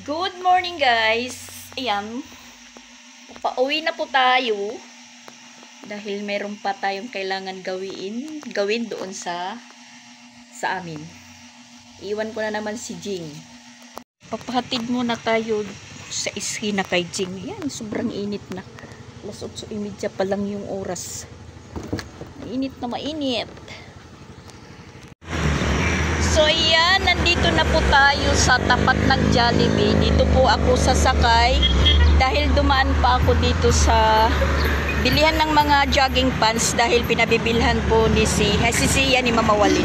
Good morning guys. Ayan. Pauwi na po tayo. Dahil meron pa tayong kailangan gawin doon sa amin. Iwan ko na naman si Jing. Papahatid muna tayo sa iskina kay Jing. Ayan, sobrang init na. Alas 8:30 pa lang yung oras. Mainit na mainit. So ayan, nandito na po tayo sa tapat ng Jollibee. Dito po ako sasakay dahil dumaan pa ako dito sa bilihan ng mga jogging pants dahil pinabibilhan po ni Sia ni Mama Walin.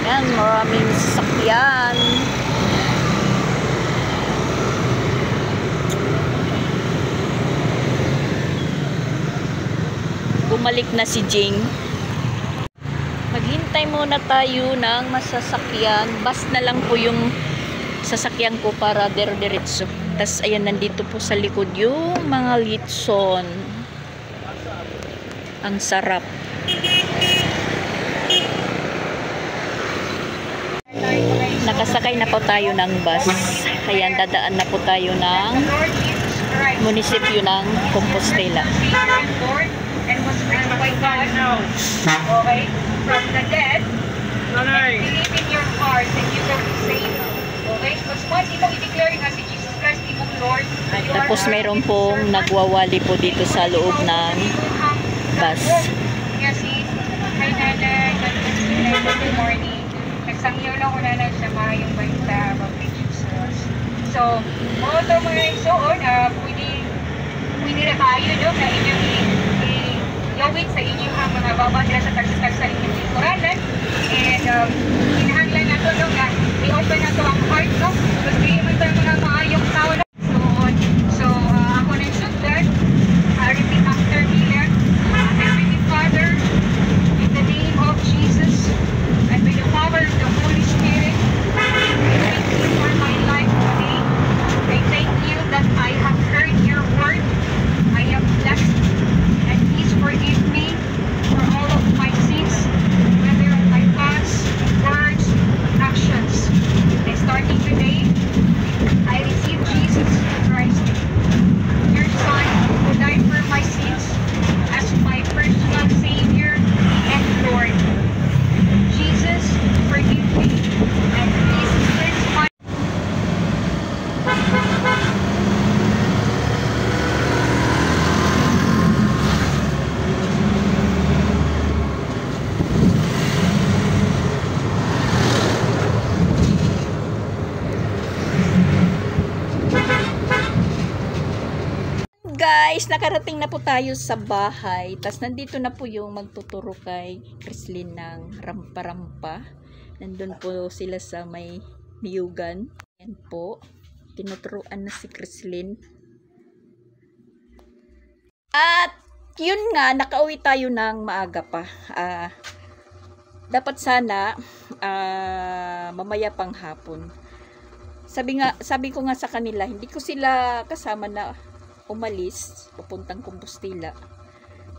Yan, maraming sasakyan. Bumalik na si Jing. Maghintay muna tayo ng masasakyan. Bus na lang po yung sasakyan ko para diretso. Tapos ayan, nandito po sa likod yung mga litson. Ang sarap. Nakasakay na po tayo ng bus. Ayan, dadaan na po tayo ng munisipyo ng Compostela. And was raised by God, okay, from the dead, and believe in your heart that you will be saved, okay? Because once ito i-declare nga si Jesus Christ, imong Lord, tapos meron pong nagwawali po dito sa loob ng bus. Kaya si Nanay, good morning. Nagsangyaw lang ko na siya yung balita about Jesus. So, mga ito mga igsoon, pwede na tayo doon na inyong gawin sa inyong mga baba nila sa tagsa-tagsa inyong lingkuranan. And hinahanglan na ito nga, i-open na ito ang heart, no? Kasi naman ito yung mga maayong tao na. So ako na sundan, repeat after me lang. Heavenly Father, in the name of Jesus, and by the power of the Holy Spirit, thank you for my life today. I thank you that I have heard your word. I am blessed. And please forgive me for all of my sins, whether my thoughts, words, actions. And starting today, I receive Jesus Christ, your Son, who died for my sins, as my personal Savior and Lord. Jesus, forgive me, and please cleanse my Guys, nakarating na po tayo sa bahay. Tapos nandito na po yung magtuturo kay Chrislyn ng rampa-rampa. Nandun po sila sa may Miyugan. Yan po. Tinuturuan na si Chrislyn. At yun nga, nakauwi tayo ng maaga pa. Dapat sana mamaya pang hapon. Sabi ko nga sa kanila, hindi ko sila kasama na umalis, papuntang Compostela.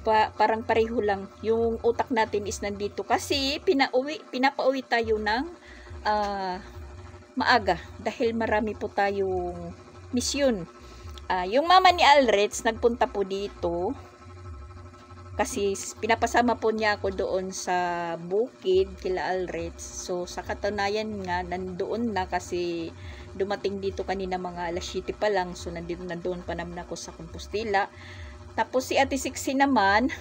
Parang pareho lang. Yung utak natin is nandito. Kasi pinapauwi tayo ng maaga. Dahil marami po tayong misyon. Yung mama ni Alrets, nagpunta po dito. Kasi pinapasama po niya ako doon sa bukid kila Alrets. So sa katunayan nga, nandoon na kasi dumating dito kanina mga alas 7 pa lang. So nandoon pa naman ako sa Compostela. Tapos si Ate Sixi naman,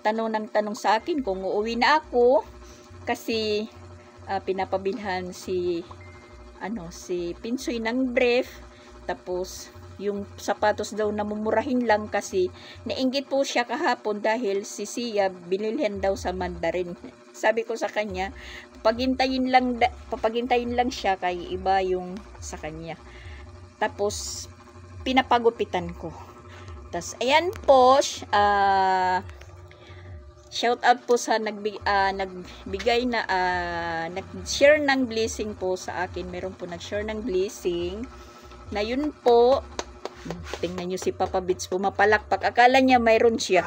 tanong sa akin kung uuwi na ako. Kasi pinapabilhan si Pinsoy ng brief. Tapos yung sapatos daw namumurahin lang kasi nainggit po siya kahapon dahil si Sia binilhan daw sa Mandarin. Sabi ko sa kanya, papagintayin lang siya kay iba yung sa kanya. Tapos pinapagupitan ko. Tapos ayan po, shout out po sa nagbigay na nag-share ng blessing po sa akin. Meron po nag-share ng blessing na yun po. Tingnan nyo si Papa Bits, pumapalakpak. Akala niya mayroon siya.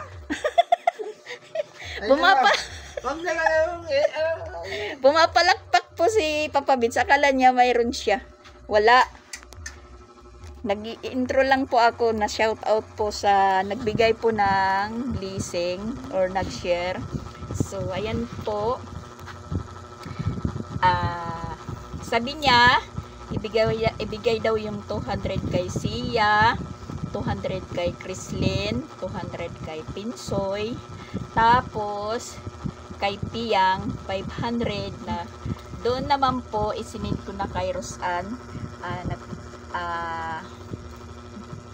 Pumapalakpak po si Papa Bits. Akala niya mayroon siya. Wala. Nag-intro lang po ako na shout out po sa nagbigay po ng blessing or nag-share. So, ayan po. Sabi niya, ibigay daw yung 200 kay Sia, 200 kay Chrislyn, 200 kay Pinsoy, tapos kay Piang 500 na doon naman po isinend ko na kay Rosan.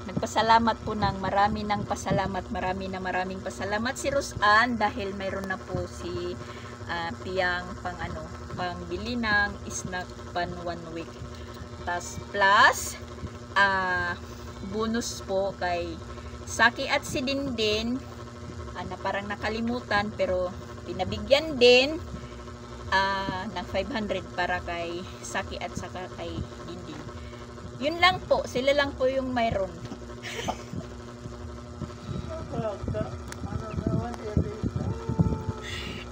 Nagpasalamat po ng maraming pasalamat si Rosan dahil mayroon na po si Piang pangbili ng snack pan 1 week. Tas plus bonus po kay Saki at si Dindin na parang nakalimutan pero pinabigyan din ng 500 para kay Saki at saka kay Dindin. Yun lang po, sila lang po yung mayroon.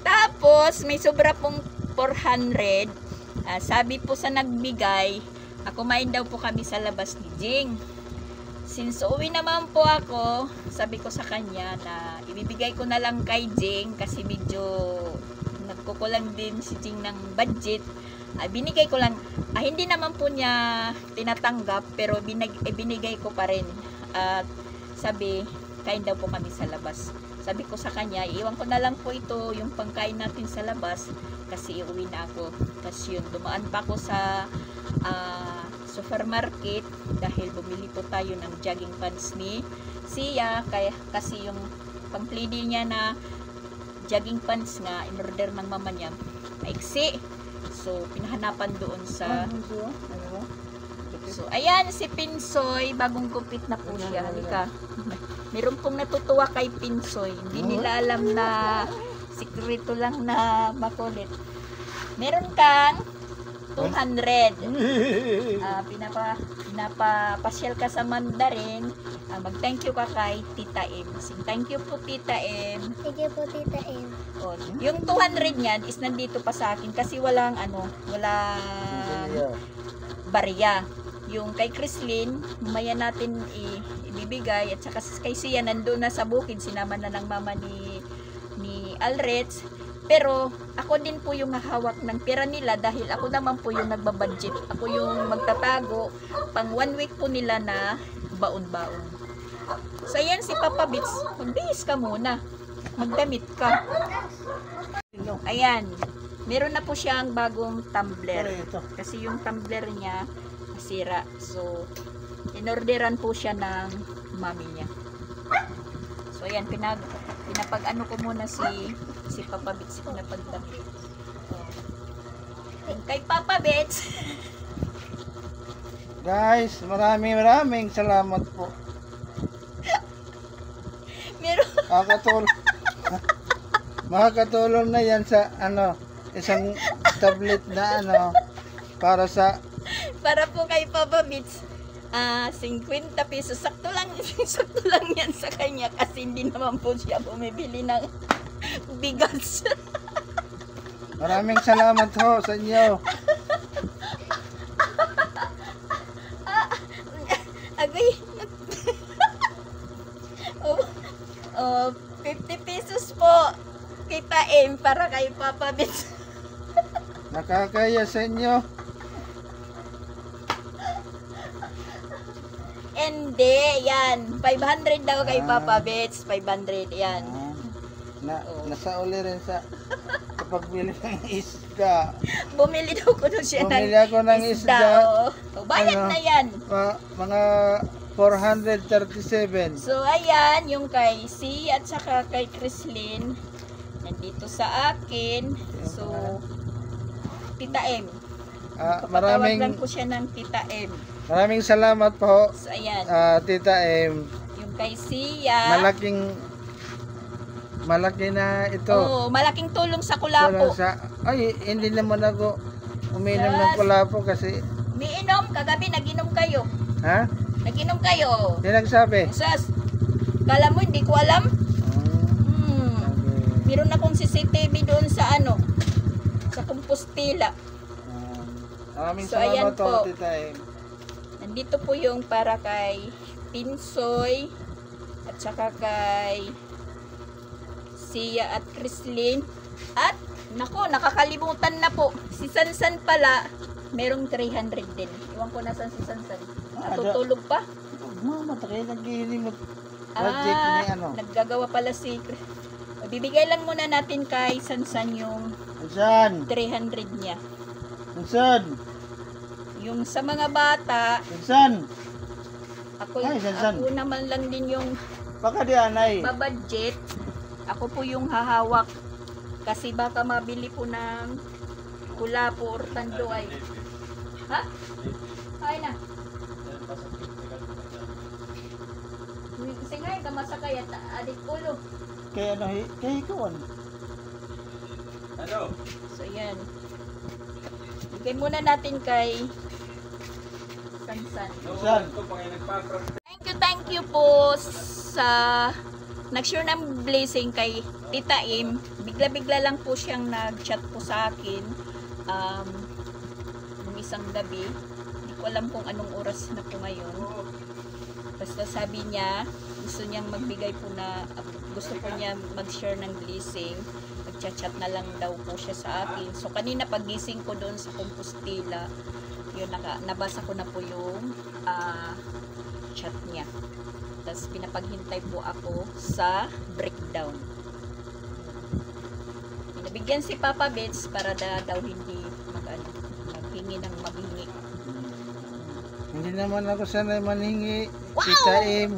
Tapos may sobra pong 400. Sabi po sa nagbigay, kumain daw po kami sa labas ni Jing. Since uwi naman po ako, sabi ko sa kanya na ibibigay ko na lang kay Jing kasi medyo nagkukulang din si Jing ng budget. Binigay ko lang, hindi naman po niya tinatanggap pero binigay ko pa rin. At sabi, kain daw po kami sa labas. Sabi ko sa kanya, iwan ko na lang po ito yung pangkain natin sa labas kasi iuwi na ako. Kasi yun, dumaan pa ako sa supermarket dahil bumili po tayo ng jogging pants ni Sia kasi yung pang-pleading niya na jogging pants nga in-order ng mama niya maiksi, so pinahanapan doon sa so ayan si Pinsoy, bagong gupit na po siya. Halika, meron pong natutuwa kay Pinsoy, hindi nila alam na sikreto lang na makulit. Meron kang 200. Pinapapasyal ka sa Mandarin. Mag-thank you ka kay Tita M. Thank you po, Tita M. Thank you po, Tita M. Yung 200 niyan is nandito pa sa akin kasi walang barya. Yung kay Chrislyn, maya natin ibibigay at saka kay Sia nandun na sa bukid, sinama na ng mama ni Alrets. Pero ako din po yung hahawak ng pera nila dahil ako naman po yung nagbabudget. Ako yung magtatago pang 1 week po nila na baon-baon. So yan si Papa Bits, magbihis ka muna. Magdamit ka. Ayan. Meron na po siyang bagong tumbler. Kasi yung tumbler niya nasira. So inorderan po siya ng mami niya. So ayan, pinapag-ano ko muna si Papa Bits, pinapagdamit. Kay Papa Bits. Guys, maraming salamat po. Meron. Makakatulong na yan sa isang tablet na para po kay Papa Bits. 50 pesos. Sakto lang yan sa kanya kasi hindi naman po siya bumibili ng bigas. Maraming salamat ho sa inyo. Agay. 50 pesos po Kita M para kay Papa Bits. Nakakaya sa inyo. Hindi, yan. 500 daw kay Papa Bits. 500, yan. Nasa uli rin sa pagbili ng isda. Bumili daw ko doon siya Bumili ako ng isda. Bayad na yan. Mga 437. So, ayan, yung kay C at saka kay Chrislyn. Nandito sa akin. So, Tita M. Patawag lang po siya ng Tita M. Maraming salamat po. So, ayan. Tita M. Yung kay Sia. Malaki na ito. Oo, malaking tulong sa Kulapo. Hindi naman ako uminom ng Kulapo kasi... Umiinom, kagabi naginom kayo. Ha? Naginom kayo. Hindi nagsabi. Sas, kala mo hindi ko alam? Okay. Meron akong CCTV doon sa sa Compostela. Maraming So, ayan salamat po, po. Tita Em. Nandito po yung para kay Pinsoy at saka kay Sia at Chrislyn. At, nako, nakakalimutan na po. Si Sansan pala, merong 300 din. Iwan ko nasan si Sansan. Natutulog pa? Mama, takay nag-iiling project ni ano. Naggagawa pala si bibigay lang muna natin kay Sansan yung Sansan! 300 niya. Sansan! Yung sa mga bata, Sansan! ako, Ay, Sansan. ako naman lang din yung Baka di anay. babudget. Ako po yung hahawak. Kasi baka mabili po ng Kulapo or Tanduay. Ha? Ay na. Kasi nga, kamasakay at adik ulo. Kaya ano, kaya ikaw ano? So, yan. Bigay muna natin kay Sansan. Sansan! Thank you po sa nag-share ng blessing kay Tita Im. Bigla-bigla lang po siyang nag-chat po sa akin nung isang gabi. Hindi ko alam kung anong oras na po ngayon. Basta sabi niya, gusto niyang magbigay po na, gusto po niya mag-share ng blessing. Nag-chat na lang daw po siya sa akin. So, kanina pagising ko doon sa Compostela, yun, nabasa ko na po yung chat niya. Tapos, pinapaghintay po ako sa breakdown. Pinabigyan si Papa Bets para daw hindi maghingi ng maghingi. Hindi naman ako sanay manhingi. Wow! Tita Em.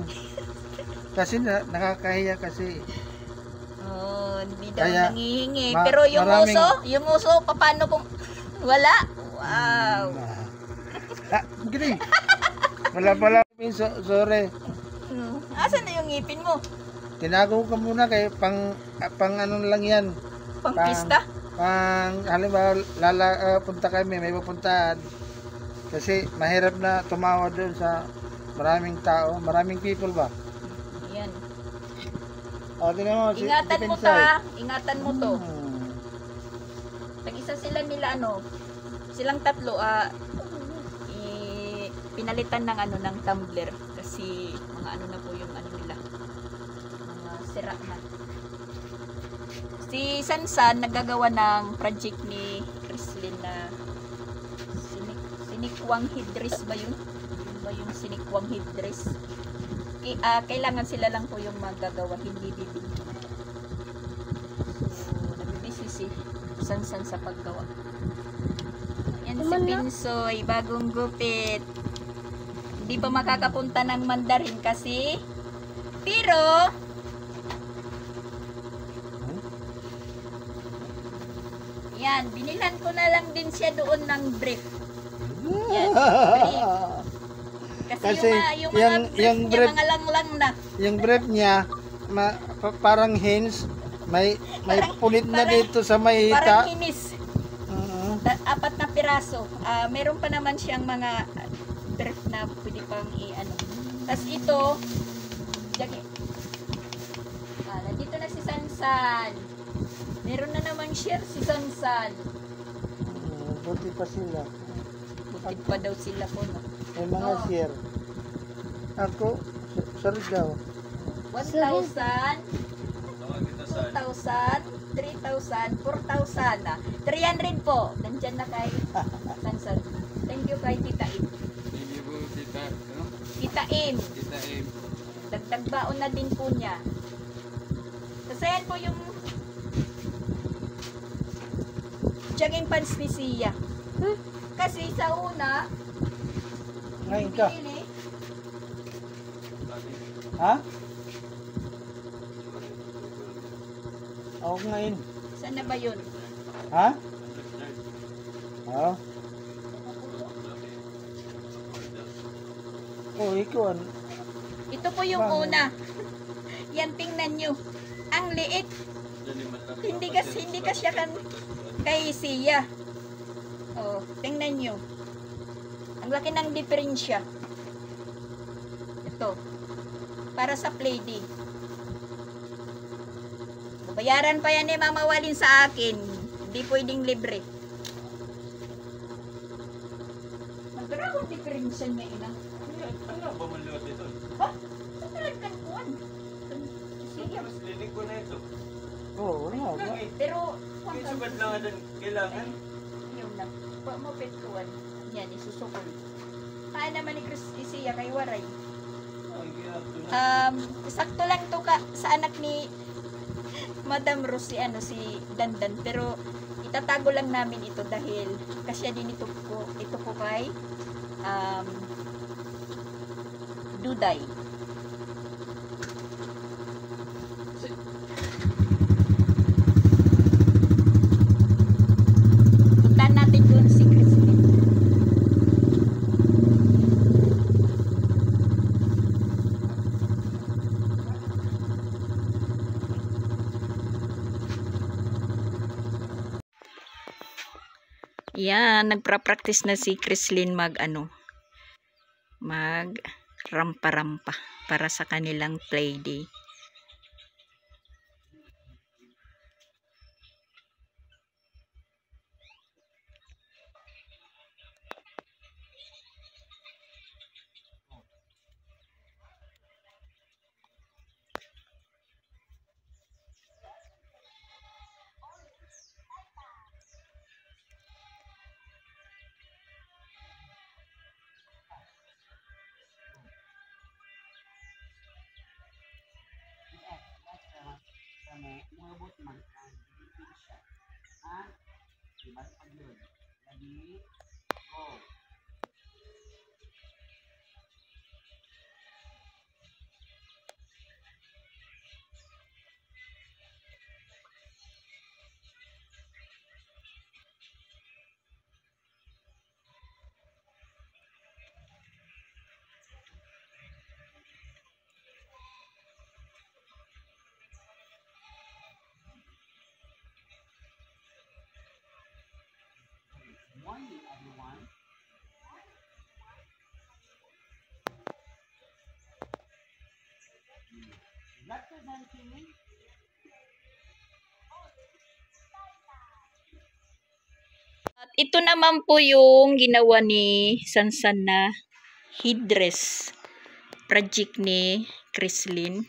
Kasi nakakahiya kasi. Oh, hindi daw Kaya, nangihingi. Pero yung uso, paano kung wala? Wow! Gini. Wala pala. Sorry. Asan na yung ngipin mo? Tinago ka muna kay pang ano lang yan. Pang pista? Halimbawa, punta kami, may pupuntahan. Kasi mahirap na tumawa doon sa maraming tao, maraming people ba? Yan. O, tingnan mo, Ingatan mo to ha. Ingatan mo to. Tag-isa sila nila silang tatlo pinalitan ng ng tumbler kasi mga na po yung nila. Mga sira na. Si Sansan naggagawa ng project ni Chrislyn na sinikwang headdress ba yun? Yun ba yung sinikwang headdress? Kailangan sila lang po yung magagawa, hindi bibili. So, nabibisi si Sansan sa paggawa. Yan si Pinsoy, bagong gupit. Hindi pa makakapunta ng Mandarin kasi pero yan, binilhan ko na lang din siya doon ng brief. Yan, brief. Kasi yung mga brief niya, mga langlang na. Yung brief niya, parang hinge, may punit na dito sa may hita. Parang hinis. 4 na piraso. Meron pa naman siyang mga brief na pwede pang i-ano. Tapos ito, nandito na si Sansan. Meron na naman share si Sansan. Buti pa sila. Buti pa daw sila po, no? May mga share. Ako, sorry daw. 1,000, 2,000, 3,000, 4,000 na. 300 po. Nandyan na kay Sansan. Thank you kay Tita Im. Thank you po, Tita. Tita Im. Tita Im. Dagdag baon na din po niya. Kasi yan po yung jogging pants ni Sia. Kasi sa una, Ngayon ka. binili, Ha? Ako ngayon. saan na ba yun? Ha? Oo. Oh, ikaw ano? Ito po yung Bakit? una. Yan, tingnan nyo. Ang liit. Hindi kasi kan kay Sia. Oh, tingnan nyo. Ang laki ng diferensya. Ito. Para sa Play-Doh. Bayaran pa yan ni Mama Walin sa akin. Hindi pwedeng libre. Puti ka rin siya niya ina. Ano ba man luwat ito? Ha? Sa talagang kuwan. Sige. Mas linig ko na ito. Oo, nga ba? Lagi. Pero, May subad lang din kailangan. Yung lang. Mo petruan. Yan, isusukol. Kaan naman ni Chris isiya kay Waray. Ay, ginagawa na. Sakto lang to ka sa anak ni Madam Rose si Dandan, pero itatago lang namin ito dahil kasya din ito ko kay Duday. Puntahan natin doon si Christine. Yan, nagpra-practice na si Chrislyn mag rampa-rampa para sa kanilang play day. At ito naman po yung ginawa ni Sansan na headdress project ni Chrislyn.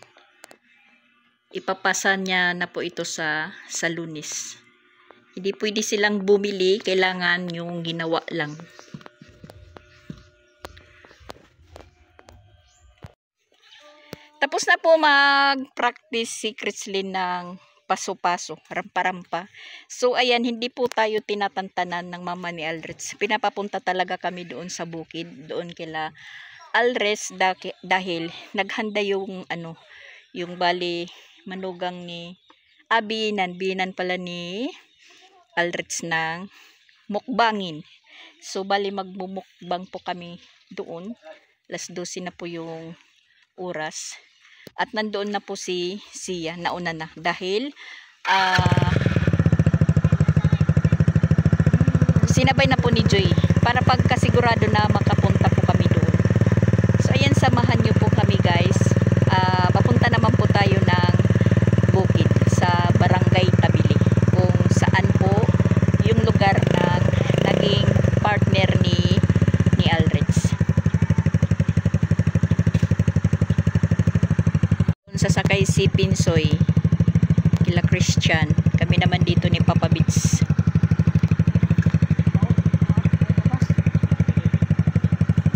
Ipapasa niya na po ito sa Lunes. Hindi pwede silang bumili, kailangan yung ginawa lang. Tapos na po mag-practice si Chrislyn ng paso-paso, rampa-rampa. So, ayan, hindi po tayo tinatantanan ng mama ni Aldrich. Pinapapunta talaga kami doon sa bukid, doon kila Alres dahil naghanda yung yung bali manugang ni binan pala ni Alrich ng mukbangin. So, bali magmumukbang po kami doon. 12:00 na po yung oras. At nandoon na po si Sia, nauna na dahil sinabay na po ni Joy para pagkasigurado na makapunta po kami doon. So ayan, samahan nyo po kami guys. Papunta naman po tayo ng bukid sa Barangay Tabili, kung saan po yung lugar na naging partner ni Alrich. Sasakay si Pinsoy kila Christian, kami naman dito ni Papa Bits.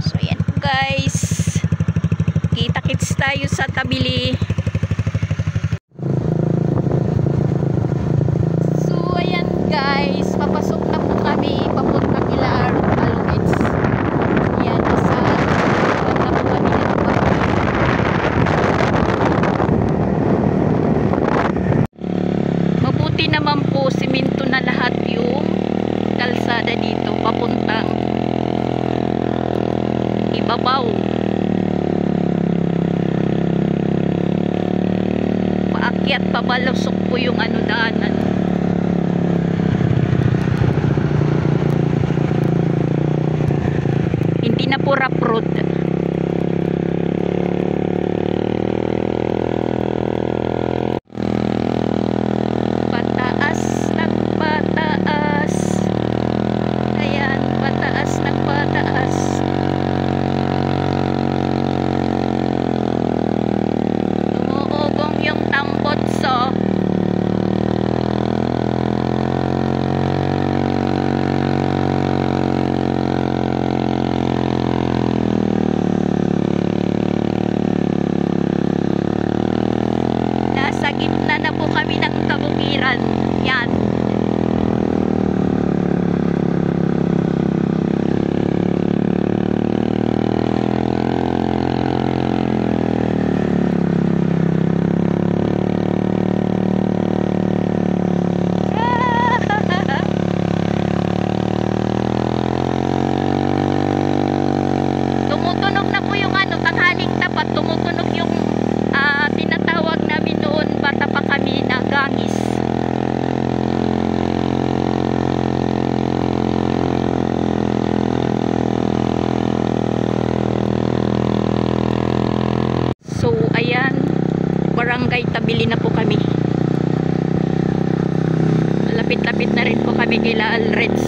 So ayan guys, kita-kits tayo sa Tabili. So ayan guys, papasok na po kami papunta kila Alwits. Yan, sa na po kami ng mabuti naman po, siminto na lahat yung kalsada dito papuntang ibabaw. Paakyat pabalusok po yung daanan. Hindi na po rough road. Pataas. Ayan, pataas ng pataas. kila Alreds.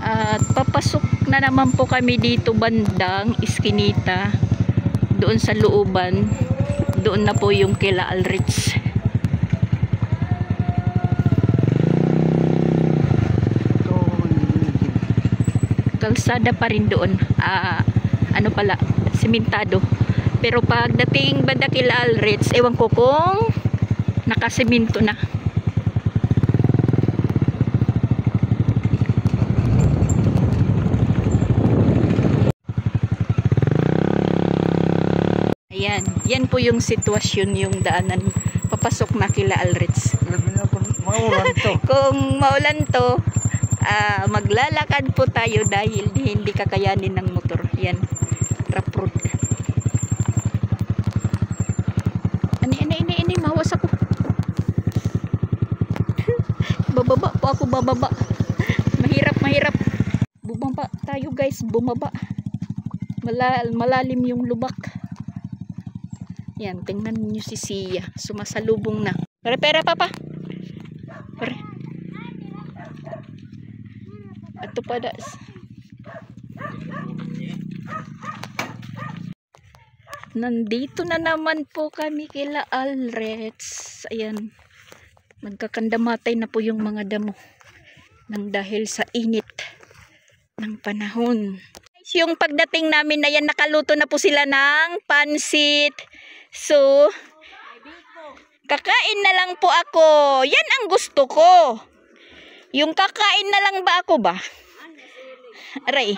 At papasok na naman po kami dito bandang Iskinita. Doon sa looban. Doon na po yung kila Alreds. Kalsada pa rin doon. Ano pala, simentado. Pero pagdating banda kila Alreds, ewan ko kung nakasemento na. Ayan, yan po yung sitwasyon, yung daanan papasok na kila Alreds. Maulan to. Kung maulan to, maglalakad po tayo dahil hindi kakayanin ng motor. Yan, rough road. Ani, mawas ako. Bababa po ako, bababa. Mahirap. Bumaba tayo guys, bumaba. Malalim yung lubak. Yan, tingnan niyo si Sia. Sumasalubong na. Pera papa. Pare. Ato pada. Nandito na naman po kami kila Alreds. Ayan. Nagkakandamatay na po yung mga damo. Nang dahil sa init ng panahon. Yung pagdating namin na yan, nakaluto na po sila ng pansit. So, kakain na lang po ako. Yan ang gusto ko. Yung kakain na lang ba ako ba? Aray.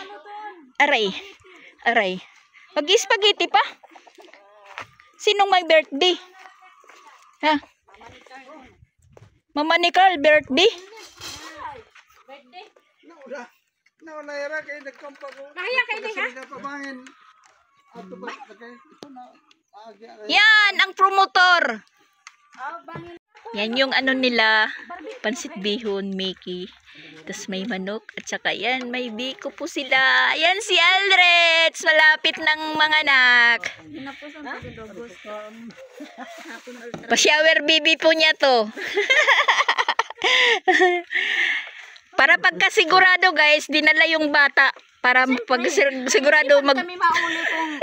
Mag-spaghetti pa? Sinong may birthday? Ha? Mama ni Carl, birthday? Naunayara kayo nagkampa ko. Nahaya kayo din, ha? Napamangin. Ato ba? Ito na. Yan, ang promotor. Yan yung ano nila, pansit bihon, Mickey. Tapos may manok. At saka yan, may biko po sila. Yan si Alreds. Malapit ng mga anak. Pa-shower baby po niya to. Para pagkasigurado guys, dinala yung bata. Para pagkasigurado Kami mauli kung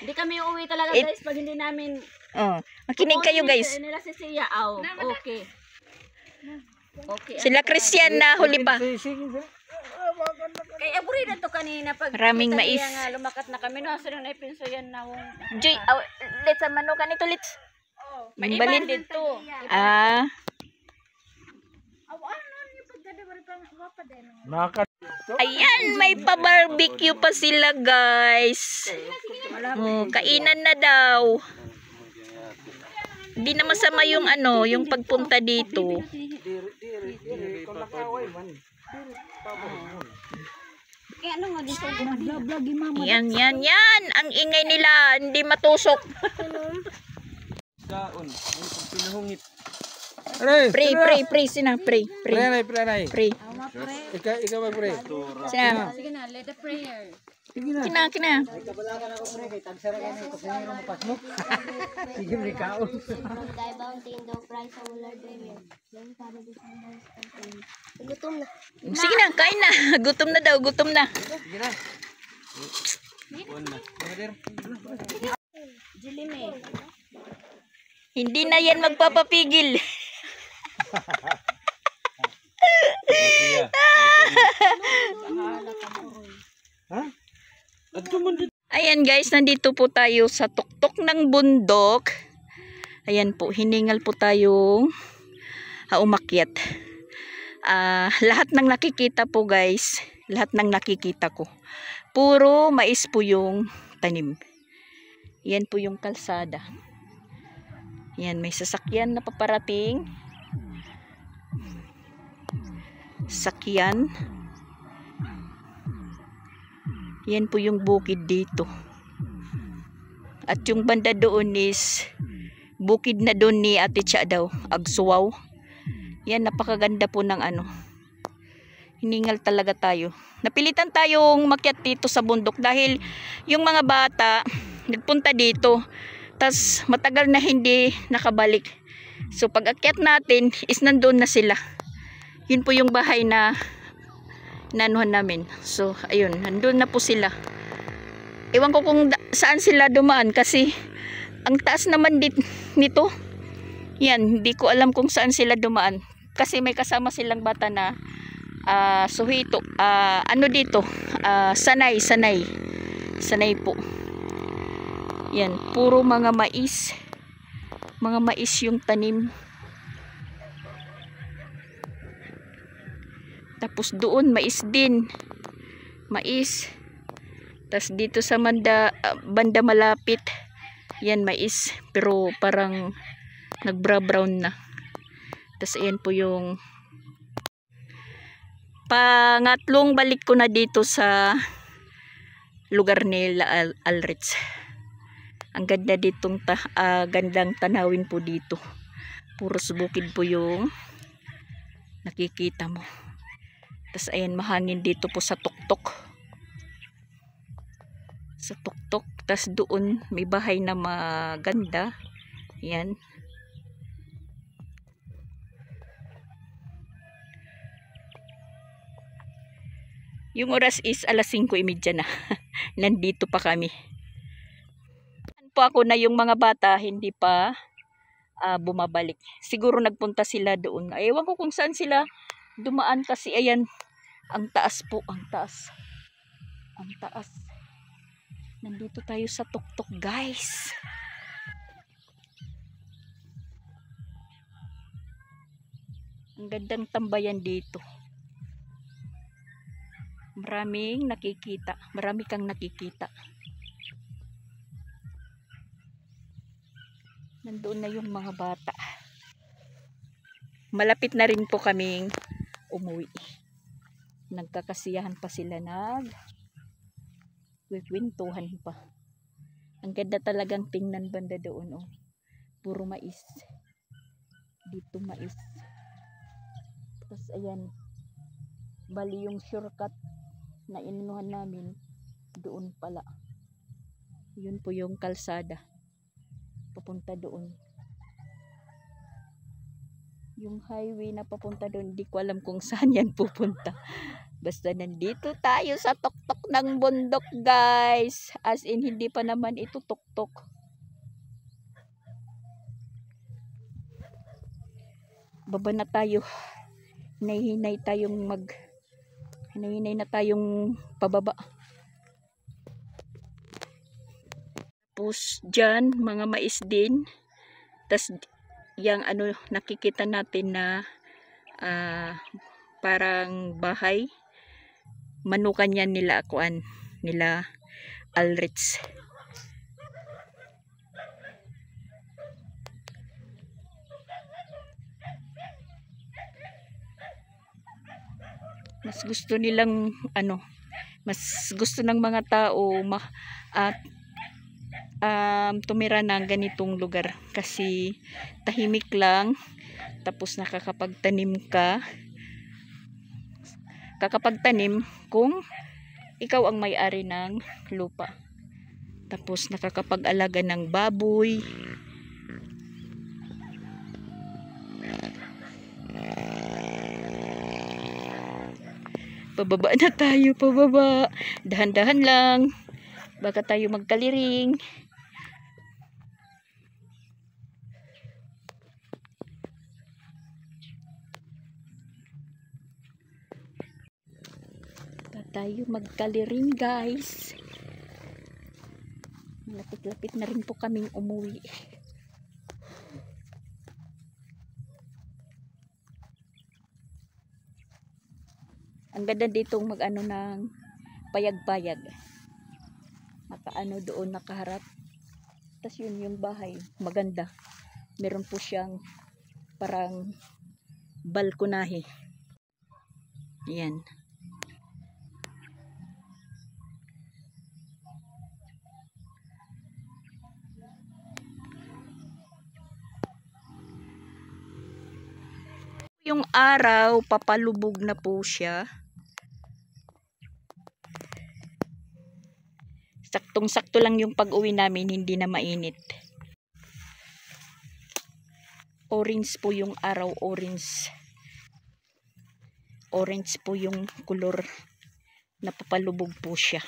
hindi kami uuwi talaga guys pag hindi namin makinig kayo guys. Nila si Sia. Okay. Sila Christian na huli pa. Kaya aburida to kanina pag Maraming kita mais. niya nga lumakat na kami no, sino na ipinso yan na Joy, let's mano kanito let's. may Balin iban dito. Ayan, may pa-barbecue pa sila guys. Kainan na daw. Hindi na masama yung ano, yung pagpunta dito. Kaya ano nga dito Yan. Ang ingay nila, hindi matusok. Kaon. Pinahungit. Pray, sina, pray. Pray. Ikaw mag-pray. Sina. sige na, let the prayer. Kina. Sige, may kaon. Thy bounty in the price of Lord Premier. Then para this gutom na. Sige na, kain na. Gutom na daw, gutom na. Sige na. Jilime. Hindi na yan magpapapigil. Ha? Ayan guys, nandito po tayo sa tuktok ng bundok. Ayan po, hiningal po tayong umakyat. Lahat ng nakikita po guys, lahat ng nakikita ko, puro mais po yung tanim. Yan po yung kalsada. Yan, may sasakyan na paparating. Sakyan. Yan po yung bukid dito. At yung banda doon is bukid na doon ni Ate Cha daw, Agsuwaw. Yan, napakaganda po ng ano. Hiningal talaga tayo. Napilitan tayong makyat dito sa bundok dahil yung mga bata nagpunta dito. Tas matagal na hindi nakabalik. So pag akyat natin is nandoon na sila. Yun po yung bahay na nanuhan namin. So, ayun, nandun na po sila. Ewan ko kung saan sila dumaan kasi ang taas naman nito. Yan, hindi ko alam kung saan sila dumaan. Kasi may kasama silang bata na suhito. Ano dito? Sanay po. Yan, puro mga mais. Mga mais yung tanim. Tapos doon mais din. Mais. Tapos dito sa banda malapit. Yan mais. Pero parang nagbra-brown na. Tapos ayan po yung pangatlong balik ko na dito sa lugar nila Alrits. Ang ganda ditong gandang tanawin po dito. Puros bukid po yung nakikita mo. Tapos ayan, mahangin dito po sa tuktok. Sa tuktok. Tapos doon may bahay na maganda. Yan. Yung oras is alas 5:30 na. Nandito pa kami. Po ako na yung mga bata hindi pa bumabalik. Siguro nagpunta sila doon. Ewan ko kung saan sila dumaan kasi ayan, ang taas po, ang taas. Ang taas. Nandito tayo sa tuktok, guys. Ang gandang tambayan dito. Maraming nakikita. Marami kang nakikita. Nandoon na yung mga bata. Malapit na rin po kaming umuwi. Nagkakasiyahan pa sila, nagkikwentuhan pa. Ang ganda talagang tingnan banda doon, oh. Puro mais. Dito mais. Tapos ayan, bali yung shortcut na inunuhan namin doon pala. Yun po yung kalsada papunta doon. Yung highway na papunta doon, hindi ko alam kung saan yan pupunta. Basta nandito tayo sa tuktok ng bundok, guys. As in, hindi pa naman ito tuktok. Baba na tayo. Hinahinay na tayong pababa. Tapos dyan, mga mais din. Tapos yung ano, nakikita natin na parang bahay. Manukan yan nila Alrits. Mas gusto nilang mas gusto ng mga tao tumira ng ganitong lugar kasi tahimik lang, tapos kakapagtanim kung ikaw ang may-ari ng lupa, tapos nakakapag-alaga ng baboy. Pababa na tayo, pababa. Dahan-dahan lang. Baka tayo magkaliring. Baka tayo magkaliring, guys. Lapit-lapit na rin po kaming umuwi. Ang ganda ditong mag-ano ng payag-payag. Makaano doon nakaharap. Tapos yun yung bahay. Maganda. Meron po siyang parang balkonahe. Ayan. Yung araw, papalubog na po siya. Saktong-sakto lang yung pag-uwi namin, hindi na mainit. Orange po yung araw, orange. Orange po yung kulor. Napapalubog po siya.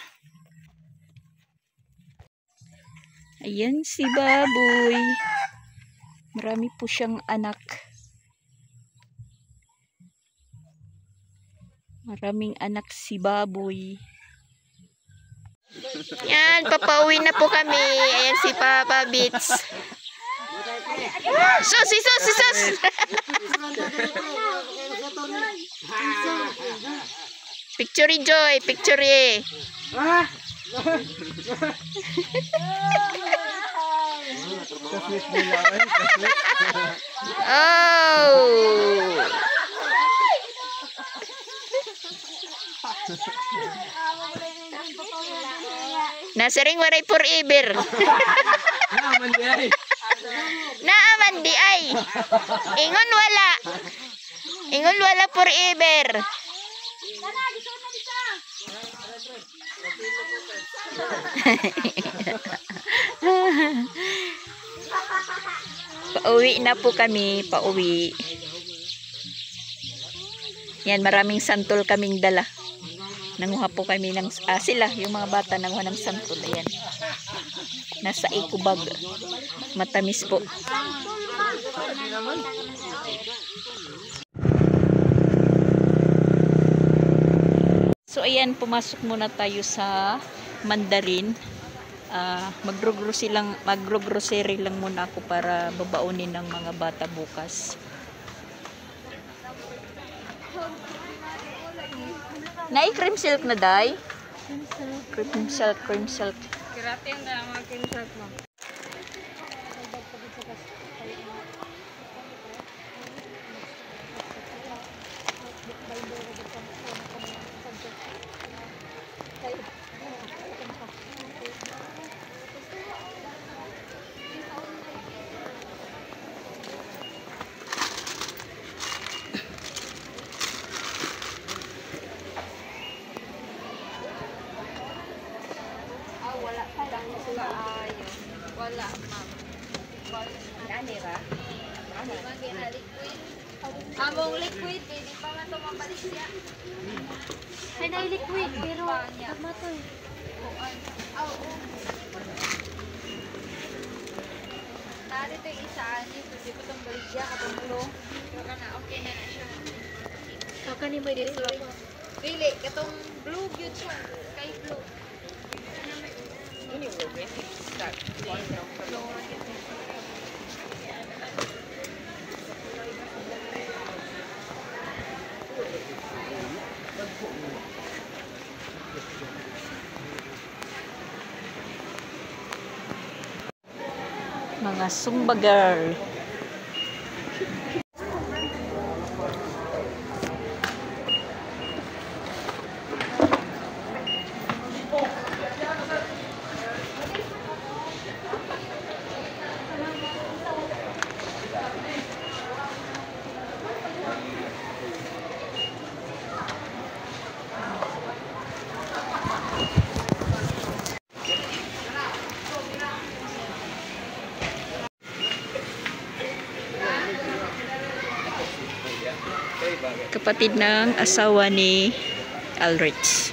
Ayan si baboy. Marami po siyang anak. Maraming anak si baboy. Yan, papauwi na po kami. Ayan si Papa Beats. Sus! Picture Joy, picture eh. Oh. Nasaring waray forever. Naaman di ay. Ingon wala. Ingon wala forever. Pauwi na po kami, pauwi. Yan, maraming santol kaming dala. Nanguha po kami ng, sila, yung mga bata nanguha ng santol. Ayan. Nasa eco bag. Matamis po. So ayan, pumasok muna tayo sa Mandarin. Magro-grocery lang muna ako para babaunin ng mga bata bukas. Cream silk na day? Cream silk. Kiratin na mga kinsak mo. Wala, ma'am. Anira? Among liquid, hindi pa nga ito mapalisya. Ay, liquid, pero matoy. Narito yung isa, hindi ko itong balisya, katumulo. Pero ka na, okay na na siya. Saka ni may dito. Really, katong blue yun siya. Kay blue. Mga Zumba girl. Kapatid ng asawa ni Alrich.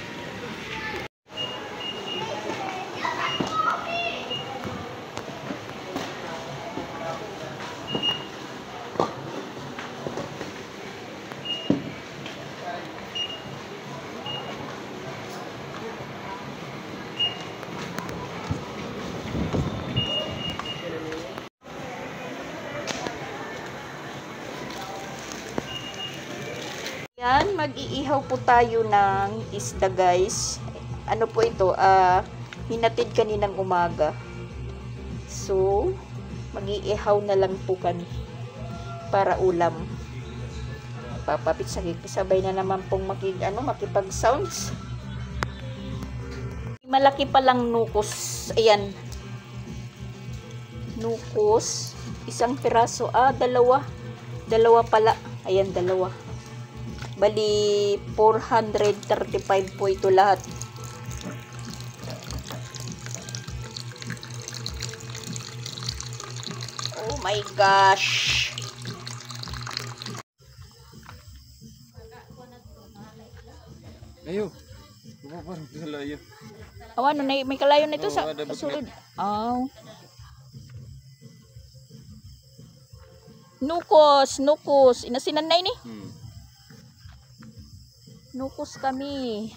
Yan, mag-iihaw po tayo ng isda, guys. Ano po ito? Hinatid kaninang umaga. So, mag-iihaw na lang po kami para ulam. Papapit sabay na naman pong makipag-sounds. Malaki palang nukos. Ayan. Nukos. Isang piraso. Dalawa. Dalawa pala. Ayan, dalawa. Bali, 435 po ito lahat. Oh my gosh. Ayo. Parang layo. Awan, may kalayo na ito Oo, sa ada bagnet. sulod. Oh. Nukos. Inasinanay ni. Nukos kami.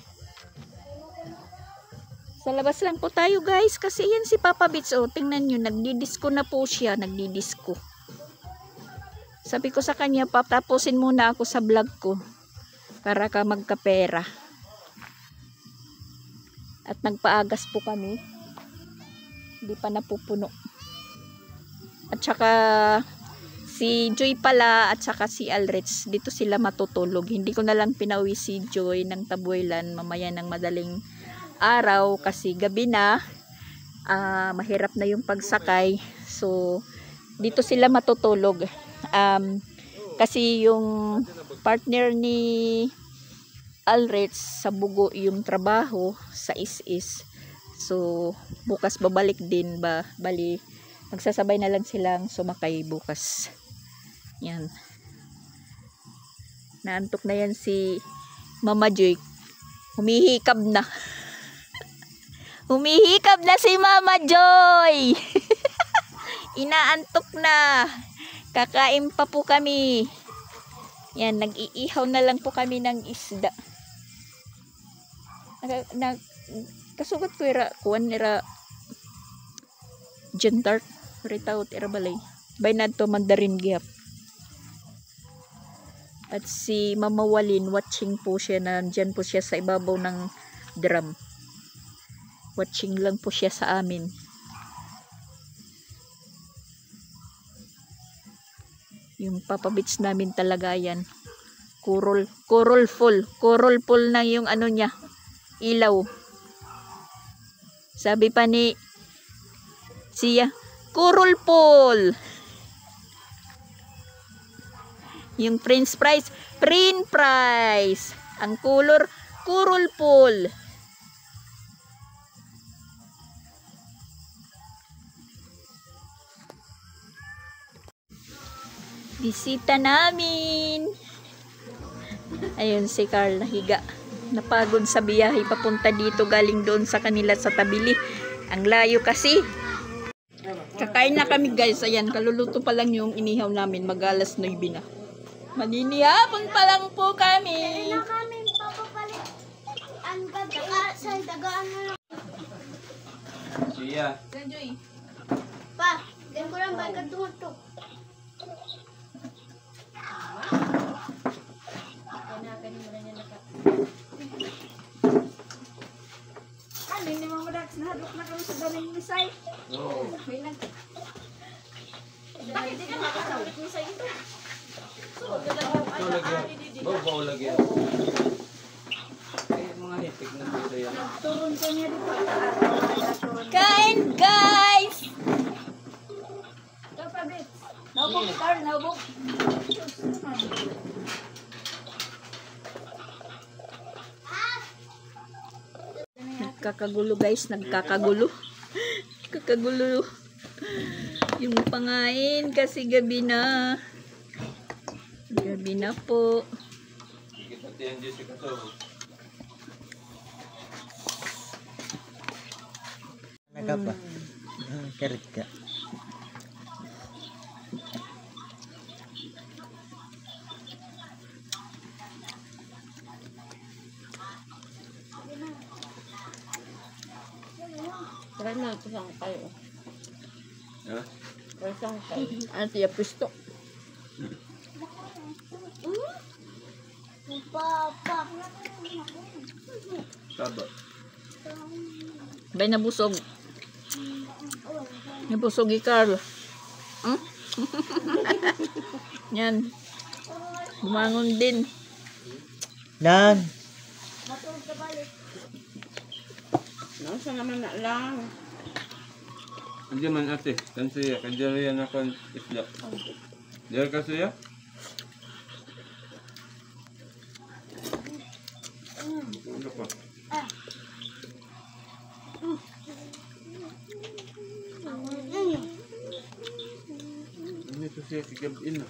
Sa labas lang po tayo guys. Kasi yan si Papa Bits. Oh, tingnan nyo. Nagdidisco na po siya. Nagdidisco. Sabi ko sa kanya, tapusin muna ako sa vlog ko. Para ka magkapera. At nagpaagas po kami. Hindi pa napupuno. At saka si Joy pala at saka si Alrich, dito sila matutulog. Hindi ko na lang pinauwi si Joy ng Tabuelan mamaya ng madaling araw kasi gabi na. Mahirap na yung pagsakay. So, dito sila matutulog. Kasi yung partner ni Alrich sa Bugo yung trabaho sa is. So, bukas babalik din ba? Bali, magsasabay na lang silang sumakay bukas. Yan. Naantok na yan si Mama Joy. Humihikab na. Humihikab na si Mama Joy. Inaantok na. Kakain pa po kami. Yan, nag-iihaw na lang po kami ng isda. Kasugat ko kuwan ira jentart ritaut ira balay baynad to mandarin gihap. At si Mama Walin watching po siya, nandyan po siya sa ibabaw ng drum. Watching lang po siya sa amin. Yung Papa Bits namin talaga yan. Coral full na yung ano niya, ilaw. Sabi pa ni siya, coral full. Yung Prince Price. Ang color, coral full. Bisita namin. Ayun si Carl nahiga. Napagod sa biyahe papunta dito galing doon sa kanila sa Tabili. Ang layo kasi. Kakain na kami guys. Ayan, kaluluto pa lang yung inihaw namin. Mag-alas 9 na. Maninihapon pa lang po kami. Na kami papapalit. Ang gabi sa dagaan na lang. Siya. Pa, din ko lang ba katumutok. Hindi mo madax nahadok na kami sa daming misay. Oo. Bakit di ka makasawit misay ito? Ito lagi. Bawa lagi. Ay, mga hitik na dito yan. Turun ko niya dito. Kain guys! Ito pa bits. Naubok, Carl, naubok. Nagkakagulo guys, nagkakagulo. Kakagulo. Yung pangain kasi gabi na. Gabi na po. Kita tiyan Jessica to. Naka pa. Karit ka. Try na ito siyang kayo. Ha? Try siyang kayo. Ano tiya pisto? Papa. Taba. Bay nabusog. Nabusog ni Carl. Hmm? Yan. Bumangon din. Nan. Nasa naman na lang. Hindi man ate. Kansiya. Kandiyan yan ako isla. Diyan ka siya? Ano pa? Ano ito siya? Kigabin na.